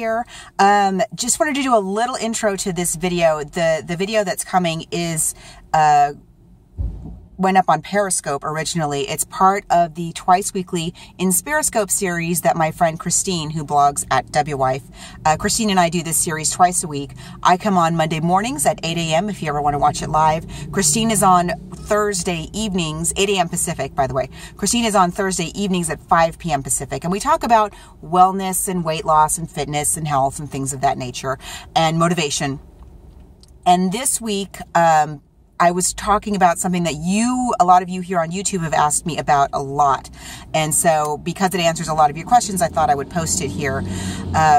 here. Just wanted to do a little intro to this video. The video that's coming is went up on Periscope originally. It's part of the twice weekly Periscope series that my friend Christine, who blogs at WWife, Christine and I do this series twice a week. I come on Monday mornings at 8 a.m. if you ever want to watch it live. Christine is on Thursday evenings, 8 a.m. Pacific, by the way. Christine is on Thursday evenings at 5 p.m. Pacific. And we talk about wellness and weight loss and fitness and health and things of that nature and motivation. And this week, I was talking about something that a lot of you here on YouTube have asked me about a lot. And so because it answers a lot of your questions, I thought I would post it here.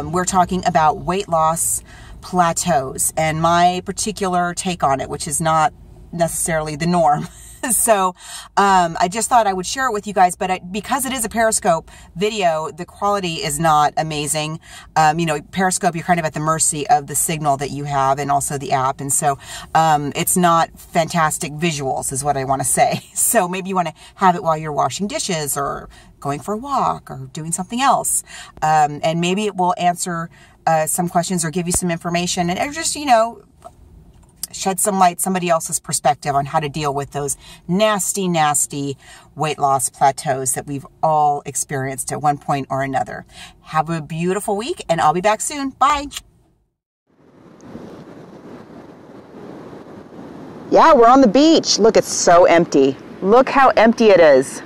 We're talking about weight loss plateaus and my particular take on it, which is not necessarily the norm. So I just thought I would share it with you guys, but because it is a Periscope video, the quality is not amazing. You know, Periscope, you're kind of at the mercy of the signal that you have and also the app. And so it's not fantastic visuals is what I want to say. So maybe you want to have it while you're washing dishes or going for a walk or doing something else. And maybe it will answer some questions or give you some information and just, you know, shed some light, somebody else's perspective on how to deal with those nasty, nasty weight loss plateaus that we've all experienced at one point or another. Have a beautiful week, and I'll be back soon. Bye. Yeah, we're on the beach. Look, it's so empty. Look how empty it is.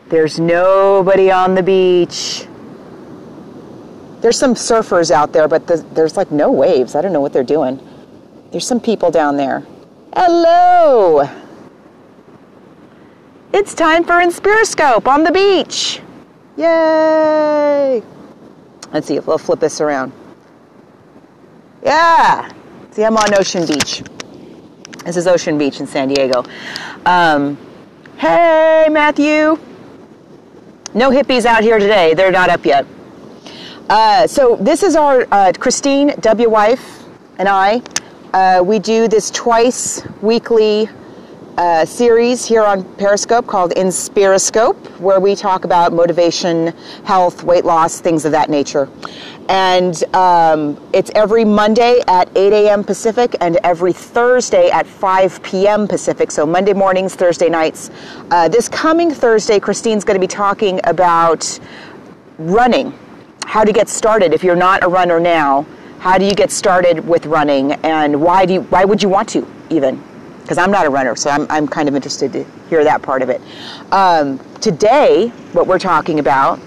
There's nobody on the beach. There's some surfers out there, but there's like no waves. I don't know what they're doing. There's some people down there. Hello! It's time for Periscope on the beach. Yay! Let's see if we'll flip this around. Yeah! See, I'm on Ocean Beach. This is Ocean Beach in San Diego. Hey, Matthew! No hippies out here today. They're not up yet. So this is our Christine, WWife, and I. We do this twice weekly series here on Periscope called Periscope, where we talk about motivation, health, weight loss, things of that nature. And it's every Monday at 8 a.m. Pacific and every Thursday at 5 p.m. Pacific. So Monday mornings, Thursday nights. This coming Thursday, Christine's going to be talking about running, how to get started if you're not a runner now. How do you get started with running, and why would you want to even? Because I'm not a runner, so I'm kind of interested to hear that part of it. Today, what we're talking about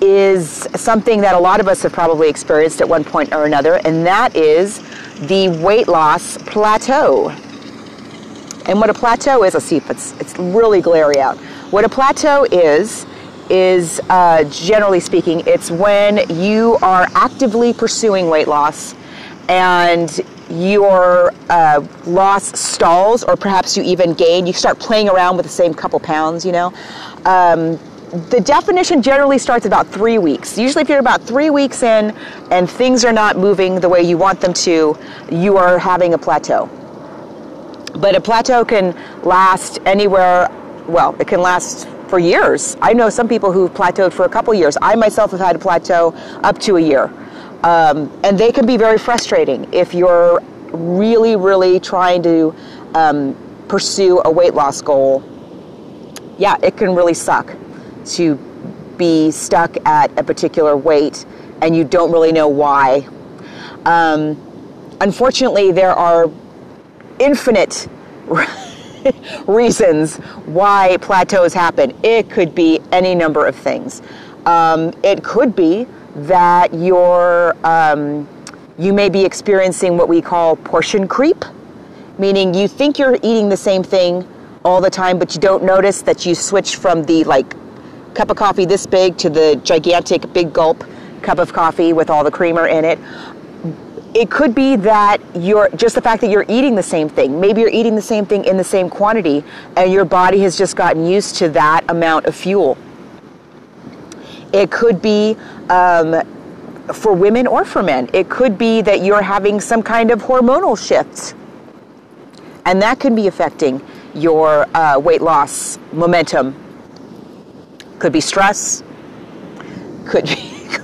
is something that a lot of us have probably experienced at one point or another, and that is the weight loss plateau. And what a plateau is, let's see if it's really glary out. What a plateau is generally speaking, it's when you are actively pursuing weight loss and your loss stalls, or perhaps you even gain, you start playing around with the same couple pounds, you know. The definition generally starts about 3 weeks. Usually if you're about 3 weeks in and things are not moving the way you want them to, you are having a plateau. But a plateau can last anywhere, well, it can last for years. I know some people who've plateaued for a couple years. I myself have had a plateau up to a year. And they can be very frustrating if you're really, really trying to pursue a weight loss goal. Yeah, it can really suck to be stuck at a particular weight and you don't really know why. Unfortunately, there are infinite reasons why plateaus happen. It could be any number of things. It could be that you may be experiencing what we call portion creep, meaning you think you're eating the same thing all the time, but you don't notice that you switch from the cup of coffee this big to the gigantic big gulp cup of coffee with all the creamer in it. It could be that just the fact that you're eating the same thing. Maybe you're eating the same thing in the same quantity and your body has just gotten used to that amount of fuel. It could be for women or for men. It could be that you're having some kind of hormonal shifts, and that can be affecting your weight loss momentum. Could be stress. Could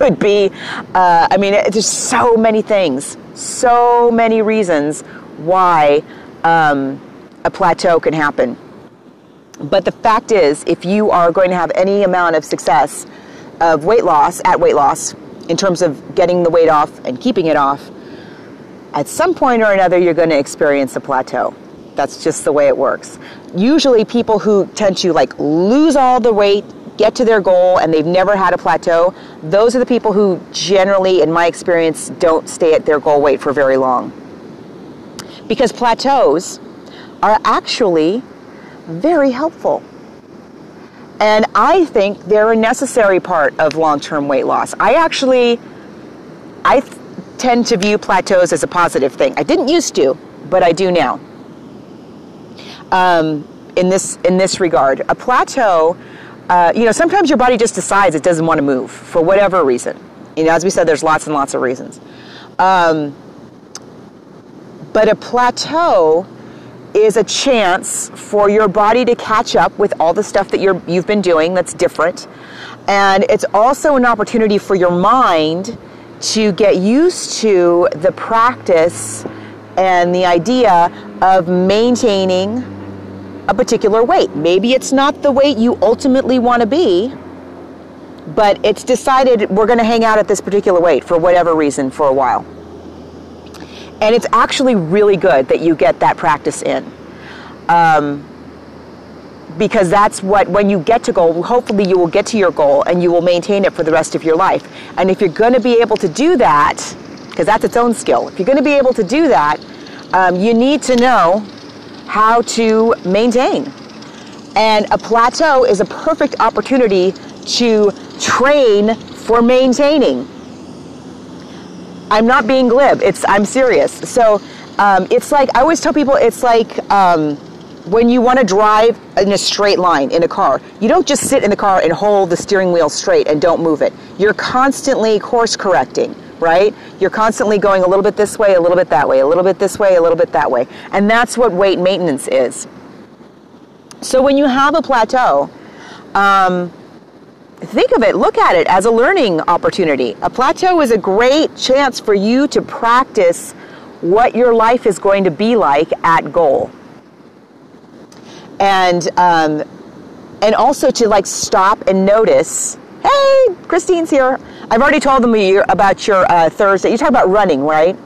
could be, I mean, there's so many things, so many reasons why a plateau can happen. But the fact is, if you are going to have any amount of success of weight loss, in terms of getting the weight off and keeping it off, at some point or another, you're going to experience a plateau. That's just the way it works. Usually people who tend to like lose all the weight, get to their goal, and they've never had a plateau, those are the people who generally, in my experience, don't stay at their goal weight for very long. Because plateaus are actually very helpful. And I think they're a necessary part of long-term weight loss. I tend to view plateaus as a positive thing. I didn't used to, but I do now. In this regard, a plateau, sometimes your body just decides it doesn't want to move for whatever reason. As we said, there's lots and lots of reasons. But a plateau is a chance for your body to catch up with all the stuff that you've been doing that's different. And it's also an opportunity for your mind to get used to the practice and the idea of maintaining a particular weight. Maybe it's not the weight you ultimately want to be, but it's decided we're going to hang out at this particular weight for whatever reason for a while. And it's actually really good that you get that practice in. Because that's what, when you get to goal, hopefully you will get to your goal and you will maintain it for the rest of your life. And if you're going to be able to do that, because that's its own skill, if you're going to be able to do that, you need to know how to maintain. And a plateau is a perfect opportunity to train for maintaining. I'm not being glib. I'm serious. So it's like, I always tell people, it's like when you want to drive in a straight line in a car. You don't just sit in the car and hold the steering wheel straight and don't move it. You're constantly course correcting, right? You're constantly going a little bit this way, a little bit that way, a little bit this way, a little bit that way. And that's what weight maintenance is. So when you have a plateau, think of it, look at it as a learning opportunity. A plateau is a great chance for you to practice what your life is going to be like at goal. And also to like stop and notice, hey, Christine's here. I've already told them about your Thursday. You talk about running, right?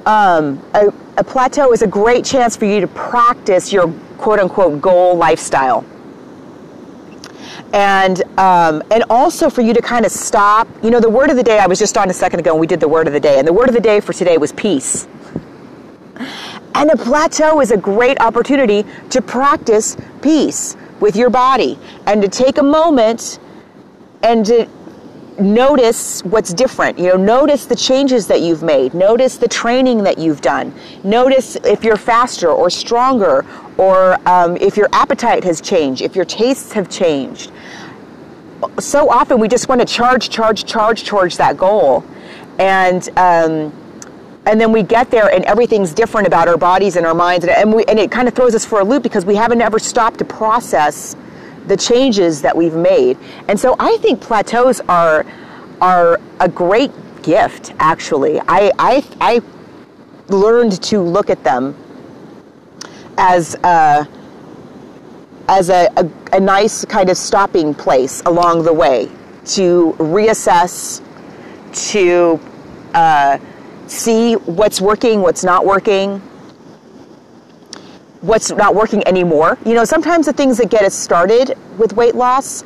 A plateau is a great chance for you to practice your quote-unquote goal lifestyle. And also for you to kind of stop. The word of the day, I was just on a second ago and we did the word of the day. And the word of the day for today was peace. And a plateau is a great opportunity to practice peace with your body and to take a moment and to notice what's different. Notice the changes that you've made. Notice the training that you've done. Notice if you're faster or stronger, or if your appetite has changed, if your tastes have changed. So often we just want to charge towards that goal. And then we get there and everything's different about our bodies and our minds. And it kind of throws us for a loop because we haven't ever stopped to process the changes that we've made. And so I think plateaus are a great gift, actually. I learned to look at them as a nice kind of stopping place along the way to reassess, to see what's working, what's not working anymore. Sometimes the things that get us started with weight loss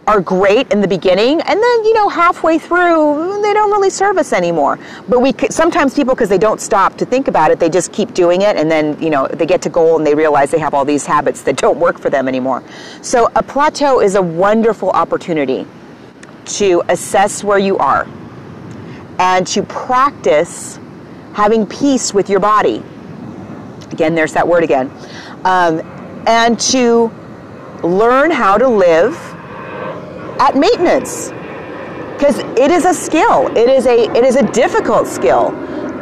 are great in the beginning, and then, halfway through, they don't really serve us anymore. But sometimes people, because they don't stop to think about it, they just keep doing it, and then, they get to goal and they realize they have all these habits that don't work for them anymore. So a plateau is a wonderful opportunity to assess where you are and to practice having peace with your body. Again, there's that word again. And to learn how to live at maintenance, because it is a skill. It is a difficult skill,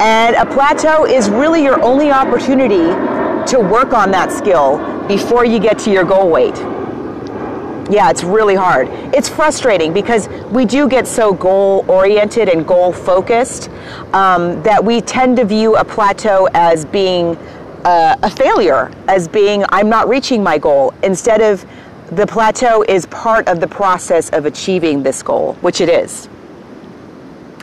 and a plateau is really your only opportunity to work on that skill before you get to your goal weight. Yeah, it's really hard. It's frustrating because we do get so goal-oriented and goal-focused that we tend to view a plateau as being a failure, as being, I'm not reaching my goal, instead of the plateau is part of the process of achieving this goal, which it is.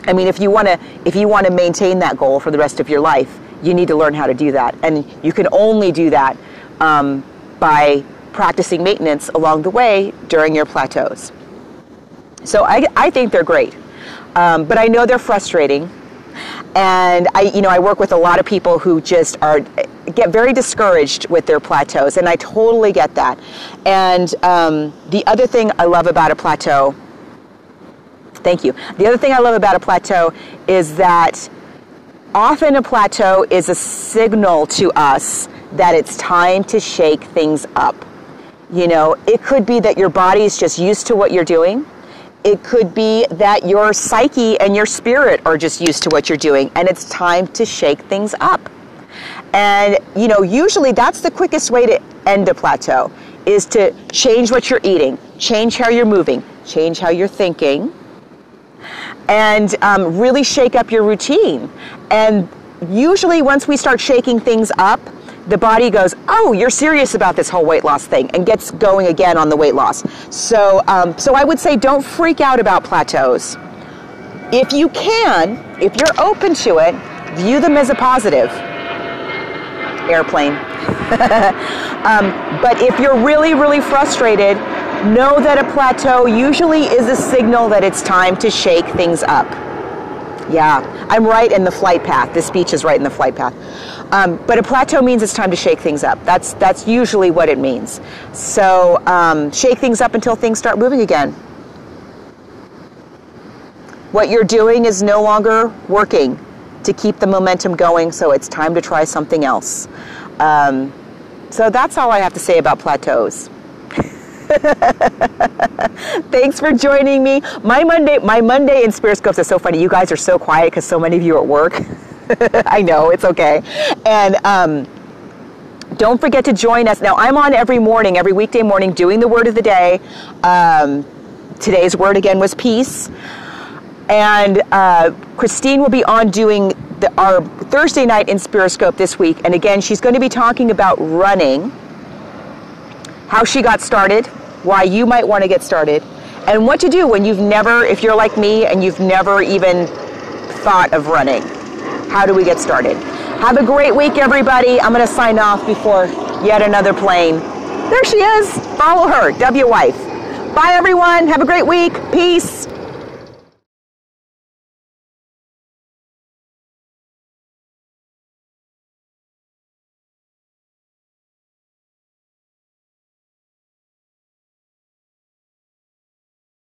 I mean, if you want to maintain that goal for the rest of your life, you need to learn how to do that. And you can only do that by practicing maintenance along the way during your plateaus. So I think they're great, but I know they're frustrating, and I work with a lot of people who just get very discouraged with their plateaus, and I totally get that. And the other thing I love about a plateau, thank you. The other thing I love about a plateau is that often a plateau is a signal to us that it's time to shake things up. You know, it could be that your body is just used to what you're doing. It could be that your psyche and your spirit are just used to what you're doing, and it's time to shake things up. And, usually that's the quickest way to end a plateau, is to change what you're eating, change how you're moving, change how you're thinking, and really shake up your routine. And usually once we start shaking things up, the body goes, oh, you're serious about this whole weight loss thing, and gets going again on the weight loss. So I would say don't freak out about plateaus. If you can, if you're open to it, view them as a positive. Airplane. But if you're really, really frustrated, know that a plateau usually is a signal that it's time to shake things up. Yeah, I'm right in the flight path. This speech is right in the flight path. But a plateau means it's time to shake things up. That's usually what it means. So shake things up until things start moving again. What you're doing is no longer working to keep the momentum going, so it's time to try something else. So that's all I have to say about plateaus. Thanks for joining me. My Monday in Periscope is so funny. You guys are so quiet because so many of you are at work. I know, it's okay. And don't forget to join us. Now, I'm on every weekday morning, doing the word of the day. Today's word again was peace. And Christine will be on doing our Thursday night in Periscope this week. And again, she's going to be talking about running, how she got started, why you might want to get started, and what to do when if you're like me and you've never even thought of running. How do we get started? Have a great week, everybody. I'm going to sign off before yet another plane. There she is. Follow her, W Wife. Bye, everyone. Have a great week. Peace.